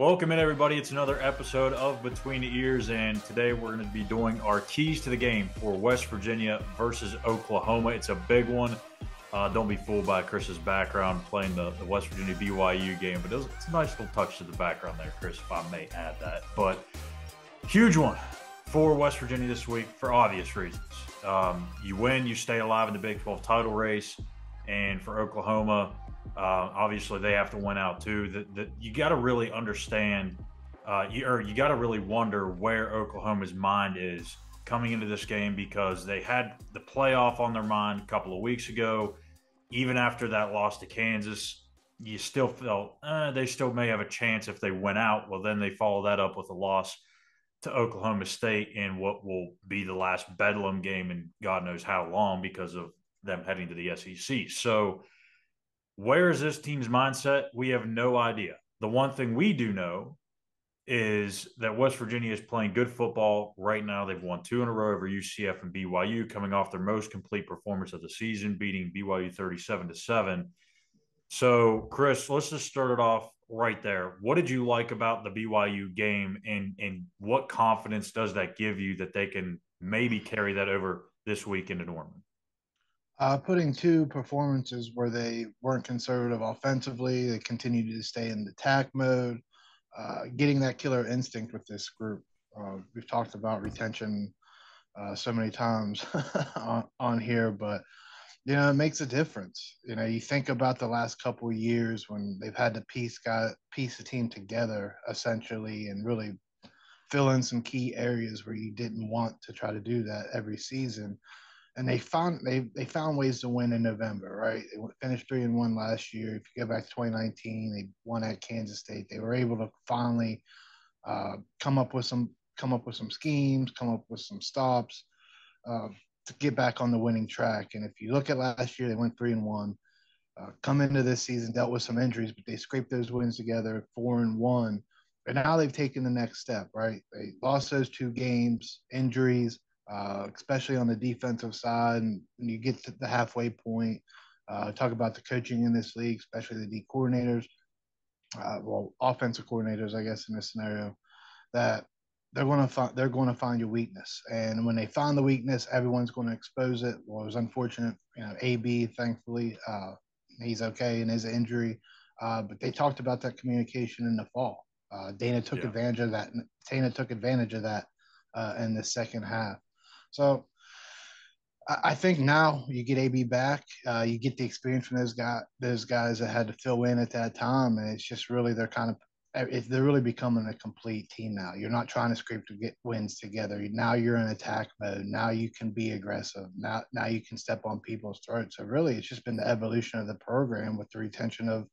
Welcome in, everybody. It's another episode of Between the Ears, and today we're going to be doing our keys to the game for West Virginia versus Oklahoma. It's a big one. Don't be fooled by Chris's background playing the West Virginia BYU game, but it's a nice little touch to the background there, Chris, if I may add that. But huge one for West Virginia this week for obvious reasons. You win, you stay alive in the Big 12 title race, and for Oklahoma, obviously, they have to win out too. You got to really understand, you got to really wonder where Oklahoma's mind is coming into this game, because they had the playoff on their mind a couple of weeks ago. Even after that loss to Kansas, you still felt they still may have a chance if they win out. Well, then they follow that up with a loss to Oklahoma State in what will be the last Bedlam game in God knows how long because of them heading to the SEC. So where is this team's mindset? We have no idea. The one thing we do know is that West Virginia is playing good football right now. They've won 2 in a row over UCF and BYU, coming off their most complete performance of the season, beating BYU 37-7. So, Chris, let's just start it off right there. What did you like about the BYU game, and what confidence does that give you that they can maybe carry that over this week into Norman? Putting two performances where they weren't conservative offensively, they continued to stay in attack mode, getting that killer instinct with this group. We've talked about retention so many times on here, but it makes a difference. You think about the last couple of years when they've had to piece the team together essentially, and really fill in some key areas where you didn't want to try to do that every season, and they found ways to win in November, right? They finished 3-1 last year. If you go back to 2019, they won at Kansas State. They were able to finally come up with some schemes, come up with some stops uh, to get back on the winning track. And if you look at last year, they went 3-1. Come into this season, dealt with some injuries, but they scraped those wins together, 4-1. And now they've taken the next step, right? They lost those 2 games, injuries, especially on the defensive side. And when you get to the halfway point, talk about the coaching in this league, especially the D coordinators, offensive coordinators, I guess, in this scenario, that they're going to find your weakness, and when they find the weakness, everyone's going to expose it. Well, it was unfortunate, AB, thankfully, he's okay in his injury, but they talked about that communication in the fall. Dana took Yeah. advantage of that. Dana took advantage of that in the second half. So I think now you get AB back, you get the experience from those guys that had to fill in at that time, and it's just really they're really becoming a complete team now. You're not trying to scrape to get wins together. Now you're in attack mode. Now you can be aggressive. Now you can step on people's throats. So really, it's just been the evolution of the program with the retention of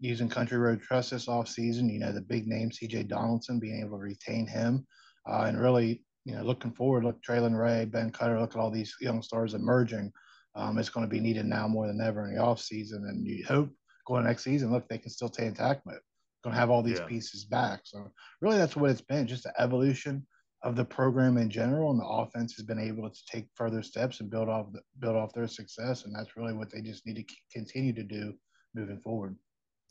using Country Road Trust this offseason. The big name CJ Donaldson, being able to retain him, and really looking forward. Look, Traylon Ray, Ben Cutter. Look at all these young stars emerging. It's going to be needed now more than ever in the offseason, and you hope going next season, look, they can still stay in attack mode. Going to have all these Yeah. pieces back. So really, that's what it's been. Just the evolution of the program in general, and the offense has been able to take further steps and build off their success, and that's really what they just need to continue to do moving forward.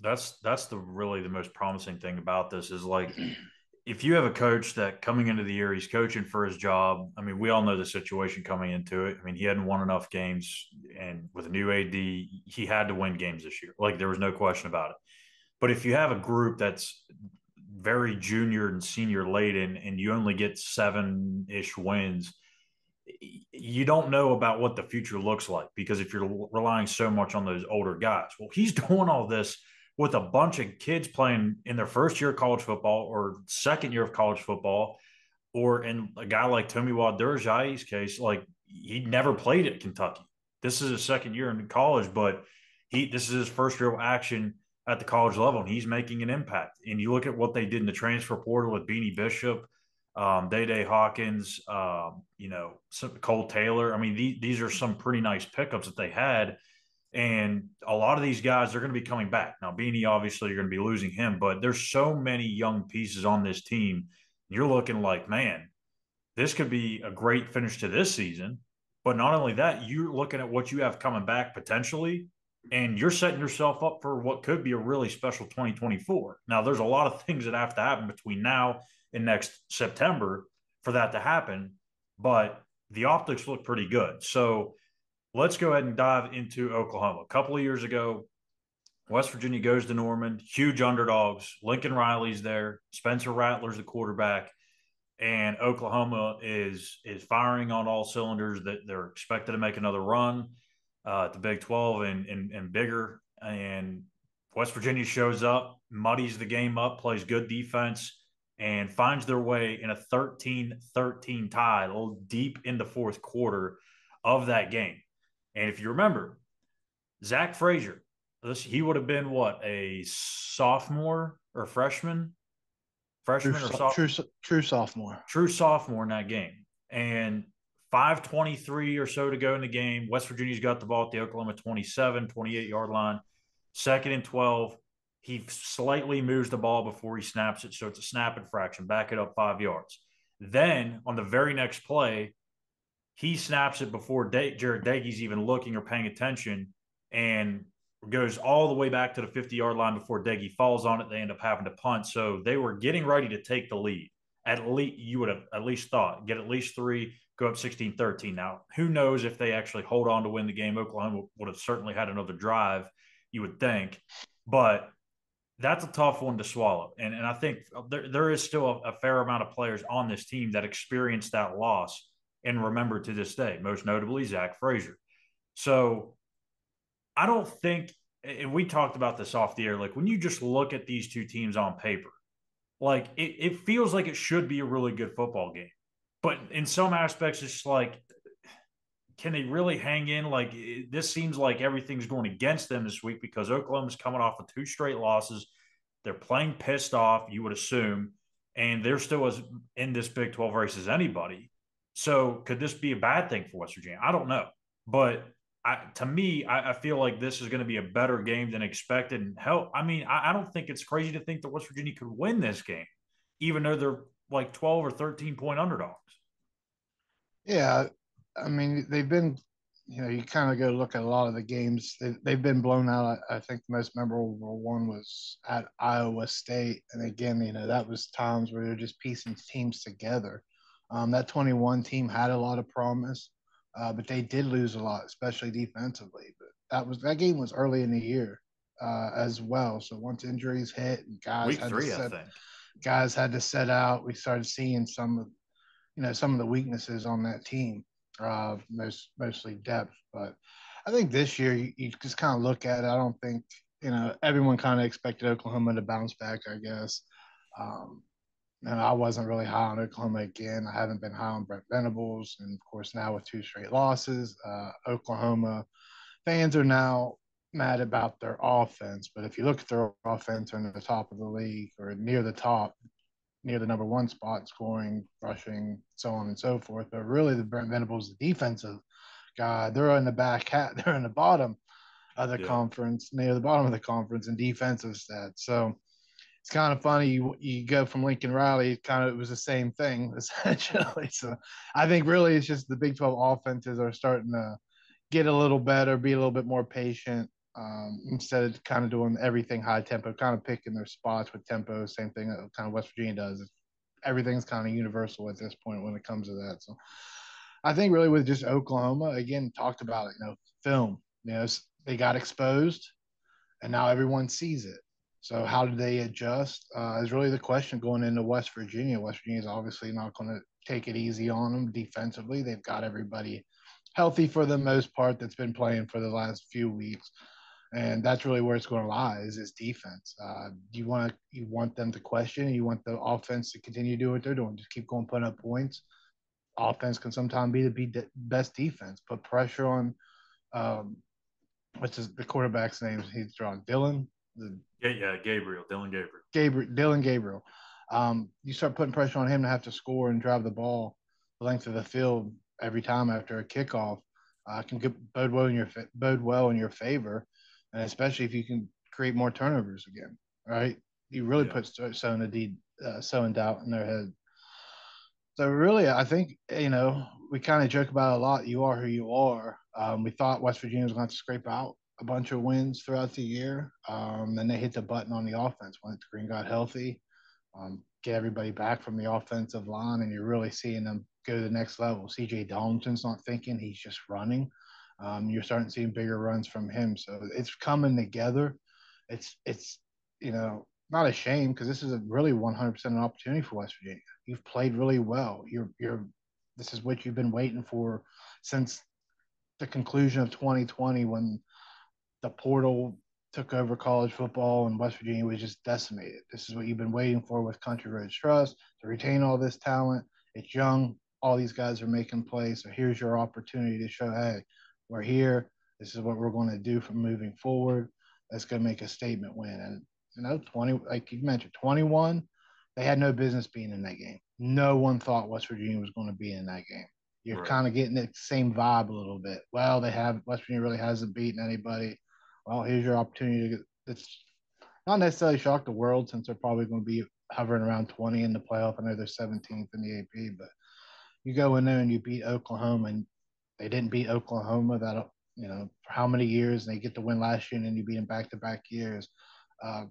That's the really the most promising thing about this is, like, if you have a coach that coming into the year, he's coaching for his job. I mean, we all know the situation coming into it. I mean, he hadn't won enough games, and with a new AD, he had to win games this year. Like, there was no question about it. But if you have a group that's very junior and senior laden, and you only get 7-ish wins, you don't know about what the future looks like, because if you're relying so much on those older guys, well, he's doing all this with a bunch of kids playing in their first year of college football or second year of college football, or in a guy like Tomiwa Durjai's case, like, he never played at Kentucky. This is his second year in college, but this is his first real action at the college level, and he's making an impact. And you look at what they did in the transfer portal with Beanie Bishop, Day Day Hawkins, Cole Taylor. I mean, these are some pretty nice pickups that they had. And a lot of these guys are going to be coming back. Now, Beanie, obviously, you're going to be losing him, but there's so many young pieces on this team. You're looking like, man, this could be a great finish to this season. But not only that, you're looking at what you have coming back potentially. and you're setting yourself up for what could be a really special 2024. Now, there's a lot of things that have to happen between now and next September for that to happen, but the optics look pretty good. So let's go ahead and dive into Oklahoma. A couple of years ago, West Virginia goes to Norman, huge underdogs. Lincoln Riley's there, Spencer Rattler's the quarterback, and Oklahoma is firing on all cylinders. That they're expected to make another run at the Big 12 and bigger. And West Virginia shows up, muddies the game up, plays good defense, and finds their way in a 13-13 tie, a little deep in the fourth quarter of that game. And if you remember, Zach Frazier, he would have been what, a sophomore or freshman? Freshman or sophomore? True sophomore. True sophomore in that game. And 5:23 or so to go in the game. West Virginia's got the ball at the Oklahoma 27, 28-yard line. Second and 12. He slightly moves the ball before he snaps it. So it's a snap infraction. Back it up 5 yards. Then on the very next play, he snaps it before Jared Daigie's even looking or paying attention and goes all the way back to the 50-yard line before Deggy falls on it. They end up having to punt. So they were getting ready to take the lead. At least you would have at least thought get at least 3, go up 16-13. Now, who knows if they actually hold on to win the game? Oklahoma would have certainly had another drive, you would think. But that's a tough one to swallow. And I think there is still a fair amount of players on this team that experienced that loss and remember to this day, most notably Zach Frazier. So I don't think, and we talked about this off the air, like when you just look at these two teams on paper, like it feels like it should be a really good football game. But in some aspects, it's just like, can they really hang in? Like this seems like everything's going against them this week because Oklahoma's coming off of 2 straight losses. They're playing pissed off, you would assume, and they're still as in this Big 12 race as anybody. So could this be a bad thing for West Virginia? I don't know. But to me, I feel like this is going to be a better game than expected. And hell, I mean, I don't think it's crazy to think that West Virginia could win this game, even though they're like 12 or 13-point underdogs. Yeah, I mean, they've been, you kind of go look at a lot of the games. They've been blown out. I think the most memorable one was at Iowa State. And again, that was times where they're just piecing teams together. That 21 team had a lot of promise, but they did lose a lot, especially defensively. But that game was early in the year as well. So once injuries hit and Week 3, I think. guys had to set out, we started seeing some of the weaknesses on that team, mostly depth. But I think this year you just kind of look at it. I don't think everyone kind of expected Oklahoma to bounce back. I guess, and I wasn't really high on Oklahoma again. I haven't been high on Brent Venables, and of course now with 2 straight losses, Oklahoma fans are now mad about their offense. But if you look at their offense, they're in the top of the league or near the top, near the number 1 spot, scoring, rushing, so on and so forth. But really, the Brent Venables, the defensive guy, they're in the back hat, they're in the bottom of the conference, near the bottom of the conference in defensive stats. So it's kind of funny. You go from Lincoln Riley, it was the same thing essentially. So I think really it's just the Big 12 offenses are starting to get a little better, be a little bit more patient, instead of kind of doing everything high tempo, kind of picking their spots with tempo. Same thing that kind of West Virginia does. Everything's kind of universal at this point when it comes to that. So I think really with just Oklahoma, again, talked about it, film, they got exposed and now everyone sees it. So how do they adjust is really the question going into West Virginia. West Virginia is obviously not going to take it easy on them defensively. They've got everybody healthy for the most part that's been playing for the last few weeks. And that's really where it's going to lie is defense. You want them to question. You want the offense to continue to do what they're doing. Just keep going, putting up points. Offense can sometimes be the best defense. Put pressure on. The quarterback's name? He's drawn Dylan. Gabriel. Dillon Gabriel. You start putting pressure on him to have to score and drive the ball the length of the field every time after a kickoff. Can bode well in your favor, and especially if you can create more turnovers again, right? You really put so in doubt in their head. So really, I think we kind of joke about it a lot. You are who you are. We thought West Virginia was going to scrape out a bunch of wins throughout the year. Then they hit the button on the offense once Green got healthy. Get everybody back from the offensive line, and you're really seeing them go to the next level. CJ Darlington's not thinking; he's just running. You're starting seeing bigger runs from him, so it's coming together. It's not a shame because this is a really 100% an opportunity for West Virginia. You've played really well. You're this is what you've been waiting for since the conclusion of 2020 when the portal took over college football and West Virginia was just decimated. This is what you've been waiting for with Country Roads Trust to retain all this talent. It's young. All these guys are making plays. So here's your opportunity to show, hey, we're here. This is what we're going to do from moving forward. That's going to make a statement win. And 20, like you mentioned, 21, they had no business being in that game. No one thought West Virginia was going to be in that game. You're Right. kind of getting the same vibe a little bit. Well, West Virginia really hasn't beaten anybody. Well, here's your opportunity to get it's not necessarily shock the world since they're probably going to be hovering around 20 in the playoff. I know they're 17th in the AP, but you go in there and you beat Oklahoma, and they didn't beat Oklahoma that for how many years, and they get the win last year, and then you beat them back to back years. Uh,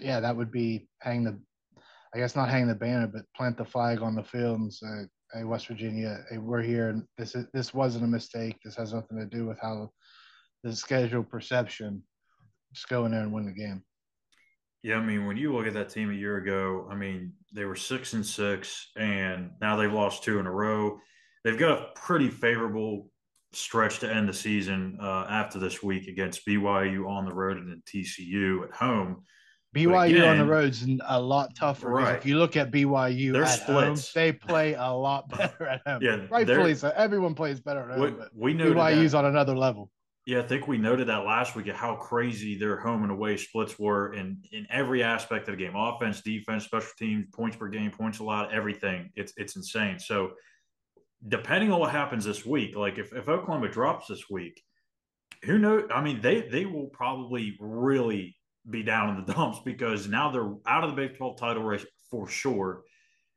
yeah, that would be I guess not hang the banner, but plant the flag on the field and say, "Hey, West Virginia, hey, we're here, and this wasn't a mistake. This has nothing to do with how the schedule perception. Just go in there and win the game." Yeah, I mean, when you look at that team a year ago, I mean, they were 6-6, and now they've lost two in a row. They've got a pretty favorable stretch to end the season after this week against BYU on the road and then TCU at home. But BYU on the again, road's a lot tougher because right, if you look at BYU they're at home, splits. they play a lot better at home. Yeah, Rightfully so. Everyone plays better at home, but we noted BYU's that. on another level. Yeah, I think we noted that last week at how crazy their home and away splits were in every aspect of the game: offense, defense, special teams, points per game, points allowed, everything. It's insane. So depending on what happens this week, like if Oklahoma drops this week, who knows? I mean, they will probably really be down in the dumps because now they're out of the Big 12 title race for sure.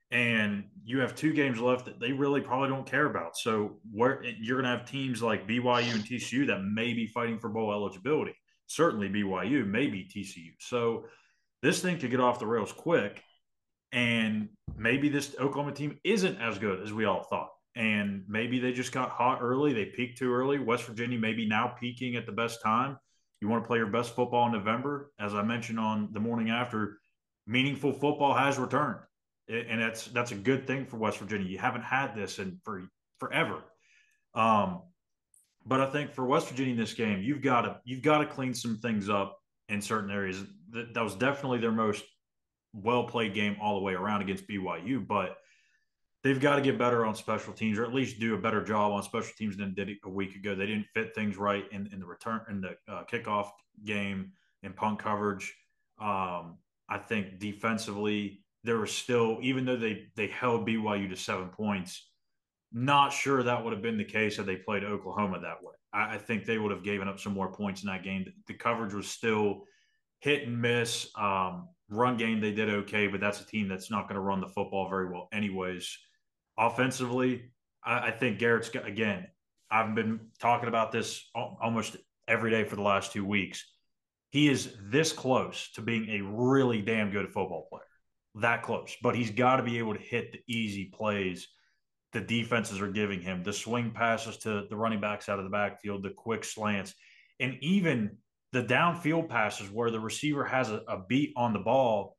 And you have two games left that they really probably don't care about. So where you're going to have teams like BYU and TCU that may be fighting for bowl eligibility. Certainly BYU, maybe TCU. So this thing could get off the rails quick, and maybe this Oklahoma team isn't as good as we all thought. And maybe they just got hot early. They peaked too early. West Virginia maybe now peaking at the best time. You want to play your best football in November. As I mentioned on the morning after, meaningful football has returned. And that's a good thing for West Virginia. You haven't had this in forever. Um, but I think for West Virginia in this game, you've got to clean some things up in certain areas. That was definitely their most well played game all the way around against BYU, but they've got to get better on special teams, or at least do a better job on special teams than did a week ago. They didn't fit things right in the return in the kickoff game and punt coverage. I think defensively there was still, even though they held BYU to 7 points, not sure that would have been the case had they played Oklahoma that way. I think they would have given up some more points in that game. The coverage was still hit and miss. Run game, they did okay, but that's a team that's not going to run the football very well, anyways. Offensively, I think Garrett's got, again, I've been talking about this almost every day for the last 2 weeks. He is this close to being a really damn good football player. That close. But he's got to be able to hit the easy plays the defenses are giving him, the swing passes to the running backs out of the backfield, the quick slants, and even the downfield passes where the receiver has a beat on the ball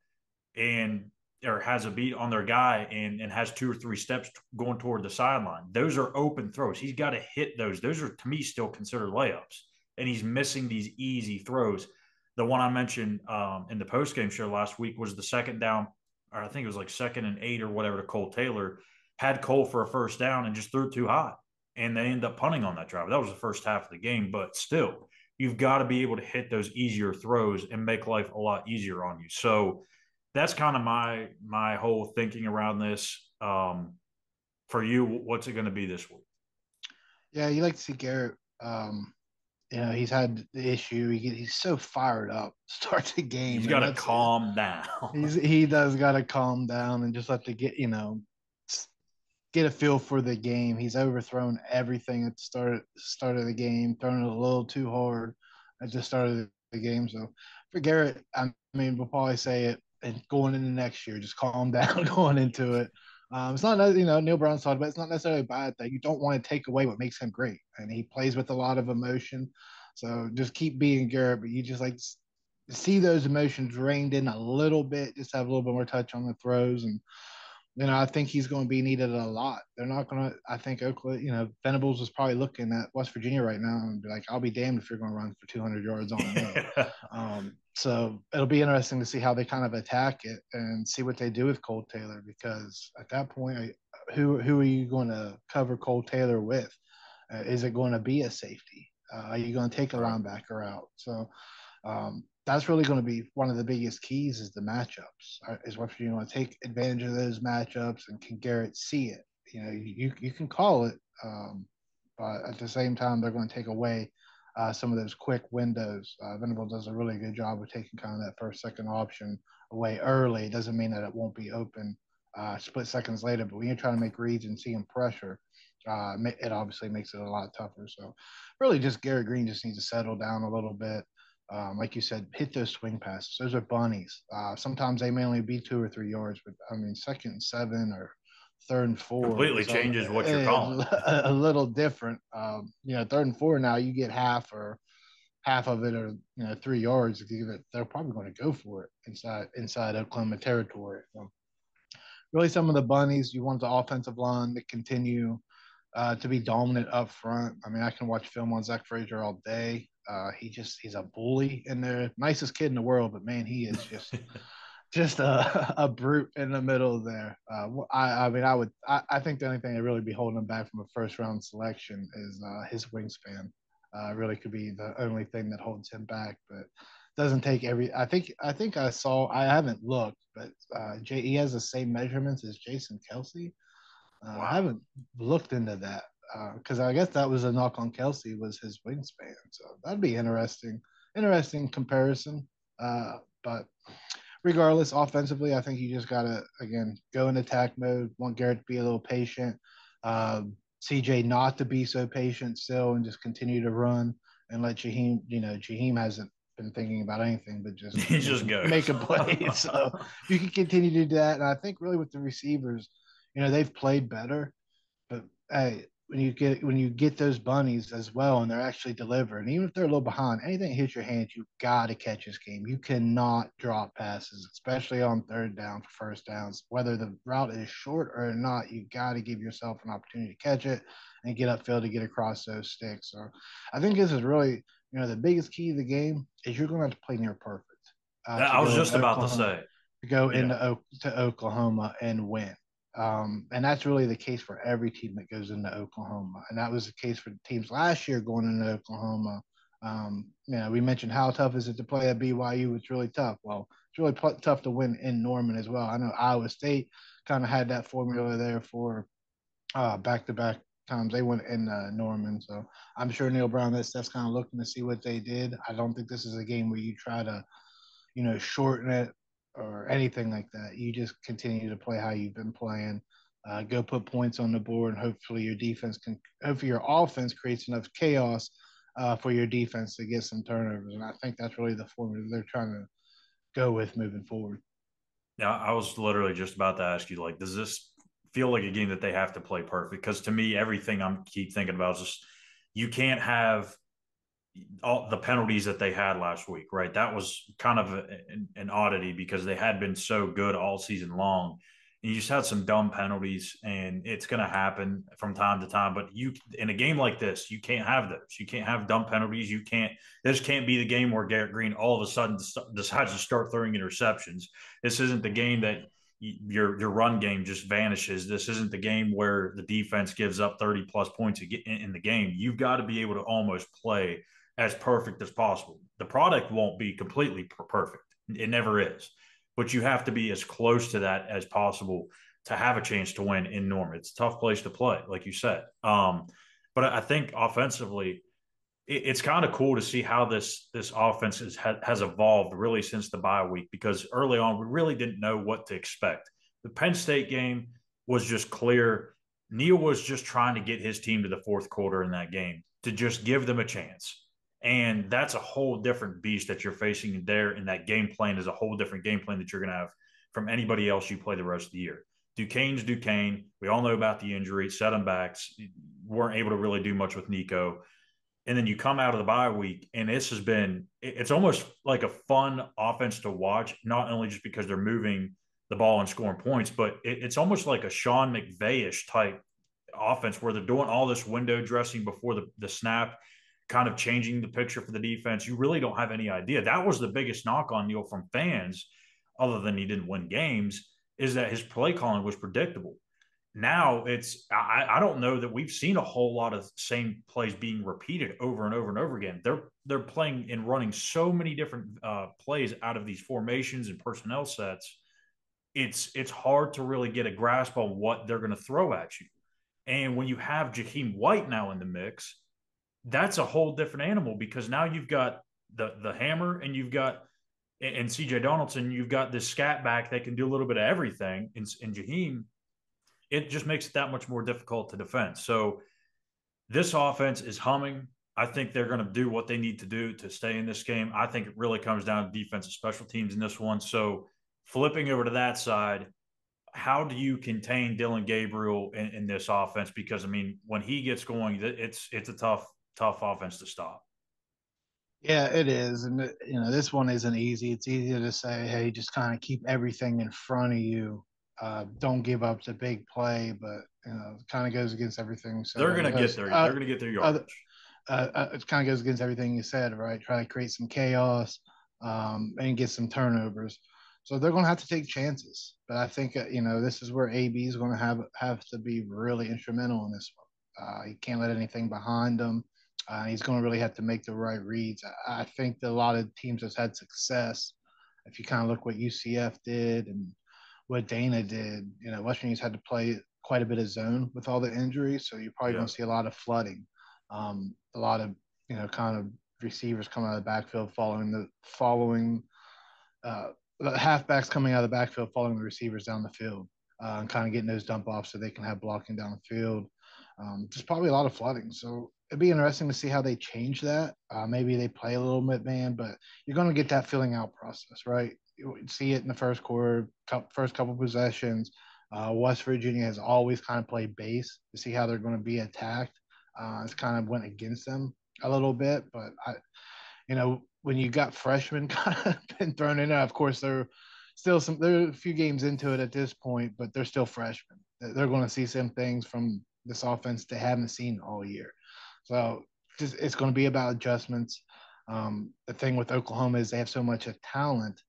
and or has a beat on their guy and has 2 or 3 steps going toward the sideline. Those are open throws. He's got to hit those. Those are to me still considered layups, and he's missing these easy throws. The one I mentioned in the post game show last week was the second down, or I think it was like 2nd and 8 or whatever to Cole Taylor. Had Cole for a first down and just threw it too high, and they end up punting on that drive. That was the first half of the game, but still, you've got to be able to hit those easier throws and make life a lot easier on you. So that's kind of my whole thinking around this. For you, what's it going to be this week? Yeah, you like to see Garrett. He's had the issue. He's so fired up, start the He's game, got and to that's calm down. he does got to calm down and just let the get a feel for the game. He's overthrown everything at the start of the game, thrown it a little too hard. at the start of the game. So for Garrett, I mean, we'll probably say it and going into next year, just calm down going into it. It's not, Neil Brown's talked about, it's not necessarily a bad thing. You don't want to take away what makes him great. And he plays with a lot of emotion. So just keep being Garrett, but you just like see those emotions reined in a little bit, just have a little bit more touch on the throws. And I think he's going to be needed a lot. They're not going to. I think Oakland, Venables is probably looking at West Virginia right now and be like, "I'll be damned if you're going to run for 200 yards on me." So it'll be interesting to see how they kind of attack it and see what they do with Cole Taylor, because at that point, who are you going to cover Cole Taylor with? Is it going to be a safety? Are you going to take a linebacker out? So that's really going to be one of the biggest keys is the matchups. Is what you want to take advantage of those matchups, and can Garrett see it? You can call it, but at the same time, they're going to take away some of those quick windows. Venable does a really good job of taking kind of that first, second option away early. It doesn't mean that it won't be open split seconds later, but when you're trying to make reads and see him pressure, it obviously makes it a lot tougher. So really just Garrett Green just needs to settle down a little bit. Like you said, hit those swing passes. Those are bunnies. Sometimes they may only be 2 or 3 yards, but I mean, 2nd and 7 or 3rd and 4 completely changes what you're calling. A little different. 3rd and 4 now you get half of it, or 3 yards. They're probably going to go for it inside Oklahoma territory. So really, some of the bunnies you want the offensive line to continue to be dominant up front. I mean, I can watch film on Zach Frazier all day. He's a bully in there. Nicest kid in the world, but man, he is just a brute in the middle there. I think the only thing that really be holding him back from a first round selection is his wingspan. Really could be the only thing that holds him back, but doesn't take every. I think I saw. I haven't looked, but he has the same measurements as Jason Kelsey. Wow. I haven't looked into that because I guess that was a knock on Kelsey was his wingspan. So that'd be interesting comparison. But regardless, offensively, I think you just gotta again go in attack mode. Want Garrett to be a little patient. CJ not to be so patient still and just continue to run and let Jaheim. Jaheim hasn't been thinking about anything but just he just goes make a play. So you can continue to do that. And I think really with the receivers, they've played better, but hey, when you get those bunnies as well and they're actually delivering, even if they're a little behind, anything that hits your hands, you got to catch this game. You cannot drop passes, especially on 3rd down for first downs. Whether the route is short or not, you got to give yourself an opportunity to catch it and get upfield to get across those sticks. So I think this is really, the biggest key of the game is you're going to have to play near perfect. I was just about to say. To go into Oklahoma and win. And that's really the case for every team that goes into Oklahoma. And that was the case for the teams last year going into Oklahoma. We mentioned how tough is it to play at BYU. It's really tough. Well, it's really tough to win in Norman as well. I know Iowa State kind of had that formula there for back-to-back times they went in Norman. So I'm sure Neil Brown, that's kind of looking to see what they did. I don't think this is a game where you try to, shorten it or anything like that. You just continue to play how you've been playing. Go put points on the board, and hopefully your offense creates enough chaos for your defense to get some turnovers. And I think that's really the formula they're trying to go with moving forward. Now, I was literally just about to ask you, does this feel like a game that they have to play perfect? Because to me, everything I'm keep thinking about is just you can't have all the penalties that they had last week, right? That was kind of an oddity because they had been so good all season long. And you just had some dumb penalties, and it's going to happen from time to time. But in a game like this, you can't have those. You can't have dumb penalties. This can't be the game where Garrett Green all of a sudden decides to start throwing interceptions. This isn't the game that your run game just vanishes. This isn't the game where the defense gives up 30 plus points in the game. You've got to be able to almost play as perfect as possible. The product won't be completely perfect. It never is. But you have to be as close to that as possible to have a chance to win in Norman. It's a tough place to play, like you said. But I think offensively, it's kind of cool to see how this offense has evolved really since the bye week, because early on we really didn't know what to expect. The Penn State game was just clear. Neil was just trying to get his team to the fourth quarter in that game to just give them a chance. And that's a whole different beast that you're facing there. And that game plan is a whole different game plan that you're going to have from anybody else you play the rest of the year. Duquesne's Duquesne. We all know about the injury, set him backs, weren't able to really do much with Nico. And then you come out of the bye week, and this has been, it's almost like a fun offense to watch, not only just because they're moving the ball and scoring points, but it's almost like a Sean McVay-ish type offense where they're doing all this window dressing before the snap, kind of changing the picture for the defense. You really don't have any idea. That was the biggest knock on Neal from fans, other than he didn't win games, is that his play calling was predictable. Now I don't know that we've seen a whole lot of same plays being repeated over and over and over again. They're playing and running so many different plays out of these formations and personnel sets. It's hard to really get a grasp on what they're going to throw at you. And when you have Jahiem White now in the mix, that's a whole different animal because now you've got the hammer and you've got and CJ Donaldson, you've got this scat back that can do a little bit of everything in Jahiem. It just makes it that much more difficult to defend. So this offense is humming. I think they're going to do what they need to do to stay in this game. I think it really comes down to defensive special teams in this one. So flipping over to that side, how do you contain Dillon Gabriel in this offense? Because I mean, when he gets going, it's a tough offense to stop. Yeah, it is, and this one isn't easy. It's easier to say, hey, just kind of keep everything in front of you. Don't give up the big play, but it kind of goes against everything. So They're going to get their they're going to get their yardage. It kind of goes against everything you said, right? Try to create some chaos and get some turnovers. So they're going to have to take chances. But I think this is where AB is going to have to be really instrumental in this one. He can't let anything behind him. He's going to really have to make the right reads. I think that a lot of teams have had success. If you kind of look what UCF did and what Dana did, West Virginia's had to play quite a bit of zone with all the injuries, so you're probably Yeah. going to see a lot of flooding, a lot of kind of receivers coming out of the backfield following the halfbacks coming out of the backfield following the receivers down the field and kind of getting those dump offs so they can have blocking down the field. Just probably a lot of flooding. So it'd be interesting to see how they change that. Maybe they play a little bit man, but you're going to get that filling out process, right? You see it in the first quarter, first couple possessions. West Virginia has always kind of played base to see how they're going to be attacked. It's kind of went against them a little bit, but when you got freshmen kind of been thrown in there, of course they're a few games into it at this point, but they're still freshmen. They're going to see some things from this offense they haven't seen all year. So it's going to be about adjustments. The thing with Oklahoma is they have so much of talent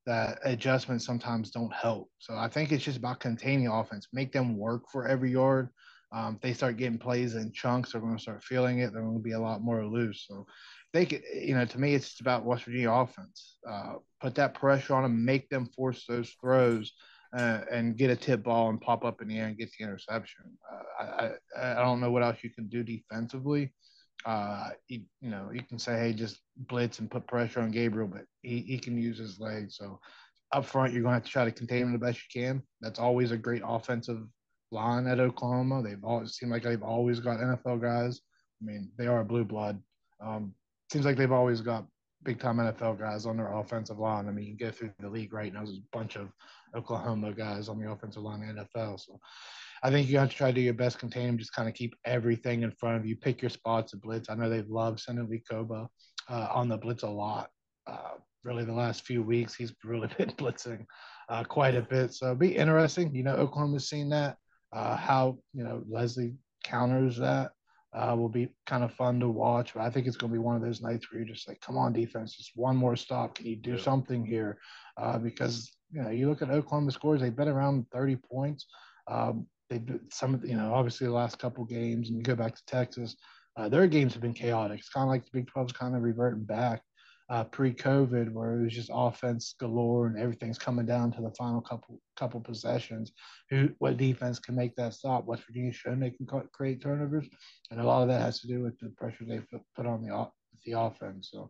that adjustments sometimes don't help. So I think it's just about containing offense, make them work for every yard. If they start getting plays in chunks, they're going to start feeling it. They're going to be a lot more loose. So they could, to me, it's just about West Virginia offense. Put that pressure on them, make them force those throws, and get a tip ball and pop up in the air and get the interception. I don't know what else you can do defensively. You can say, hey, just blitz and put pressure on Gabriel, but he can use his legs. So up front, you're going to have to try to contain him the best you can. That's always a great offensive line at Oklahoma. They've always seemed like they've always got NFL guys. I mean, they are a blue blood. Seems like they've always got big time NFL guys on their offensive line. I mean, you go through the league right now, there's a bunch of Oklahoma guys on the offensive line in the NFL. So I think you have to try to do your best, contain them, just kind of keep everything in front of you, pick your spots of blitz. I know they've loved sending Likoba on the blitz a lot. Really, the last few weeks, he's really been blitzing quite a bit. So it'll be interesting. Oklahoma's seen that. How, Leslie counters that will be kind of fun to watch. But I think it's going to be one of those nights where you're just like, come on, defense, just one more stop. Can you do something here? Because, you look at Oklahoma scores, they've been around 30 points. They some, obviously the last couple games, and you go back to Texas, their games have been chaotic. It's kind of like the Big 12's kind of reverting back pre-COVID, where it was just offense galore and everything's coming down to the final couple possessions. What defense can make that stop? West Virginia shown they can create turnovers, and a lot of that has to do with the pressure they put on the offense. So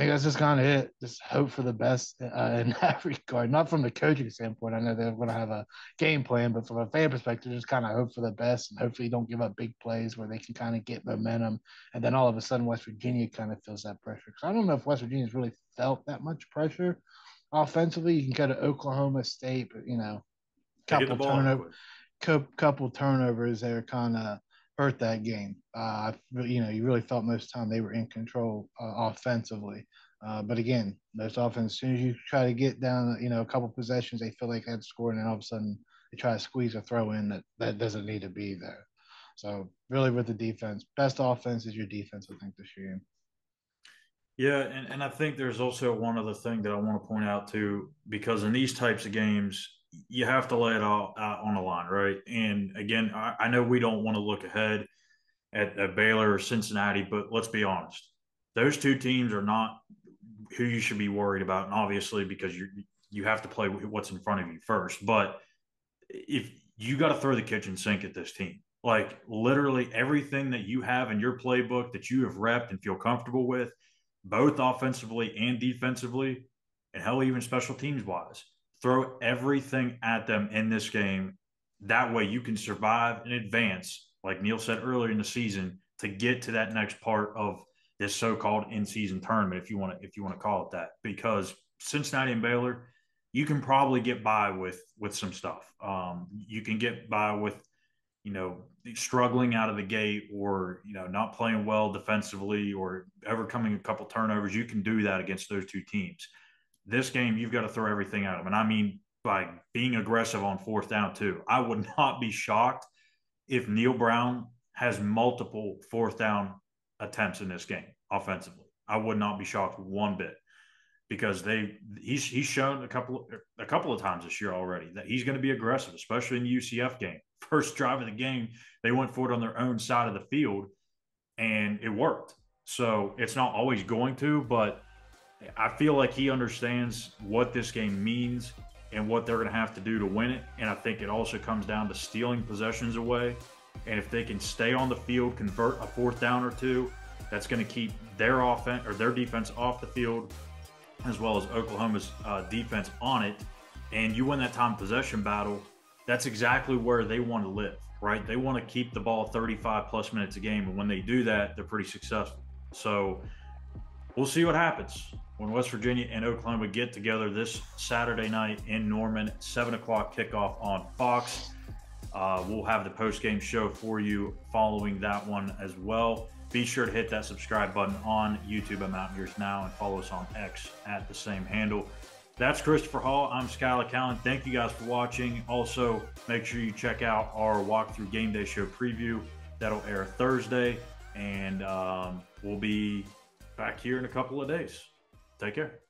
think that's just kind of it. Just hope for the best in that regard. Not from the coaching standpoint. I know they're going to have a game plan, but from a fan perspective, just kind of hope for the best and hopefully don't give up big plays where they can kind of get momentum. And then all of a sudden, West Virginia kind of feels that pressure. Because I don't know if West Virginia's really felt that much pressure offensively. You can go to Oklahoma State, but They get the couple ball out turnover, quick. couple turnovers there kind of hurt that game. You really felt most of the time they were in control offensively. But again, most often, as soon as you try to get down, a couple possessions, they feel like they had scored, and then all of a sudden they try to squeeze a throw in that doesn't need to be there. So really, with the defense, best offense is your defense. I think this year. Yeah, and I think there's also one other thing that I want to point out too, because in these types of games, you have to lay it all out on the line, right? And again, I know we don't want to look ahead at Baylor or Cincinnati, but let's be honest, those two teams are not who you should be worried about, and obviously because you have to play what's in front of you first. But if you got to throw the kitchen sink at this team, like literally everything that you have in your playbook that you have repped and feel comfortable with, both offensively and defensively, and hell, even special teams wise, throw everything at them in this game. That way you can survive and advance, like Neil said earlier in the season, to get to that next part of this so-called in-season tournament, if you want to call it that, because Cincinnati and Baylor, you can probably get by with some stuff. You can get by with struggling out of the gate, or not playing well defensively, or overcoming a couple turnovers. You can do that against those two teams. This game, you've got to throw everything at them, and I mean by being aggressive on fourth down too. I would not be shocked if Neil Brown has multiple fourth down attempts in this game offensively. I would not be shocked one bit, because he's shown a couple of times this year already that he's going to be aggressive, especially in the UCF game. First drive of the game, they went for it on their own side of the field, and it worked. So it's not always going to, but I feel like he understands what this game means and what they're going to have to do to win it. And I think it also comes down to stealing possessions away. And if they can stay on the field, convert a fourth down or two, that's going to keep their offense or their defense off the field, as well as Oklahoma's defense on it. And you win that time possession battle, that's exactly where they want to live, right? They want to keep the ball 35 plus minutes a game. And when they do that, they're pretty successful. So we'll see what happens when West Virginia and Oklahoma get together this Saturday night in Norman, 7 o'clock kickoff on Fox. We'll have the post-game show for you following that one as well. Be sure to hit that subscribe button on YouTube at Mountaineers Now, and follow us on X at the same handle. That's Christopher Hall. I'm Skylar Callan. Thank you guys for watching. Also, make sure you check out our walkthrough game day show preview. That'll air Thursday, and we'll be back here in a couple of days. Take care.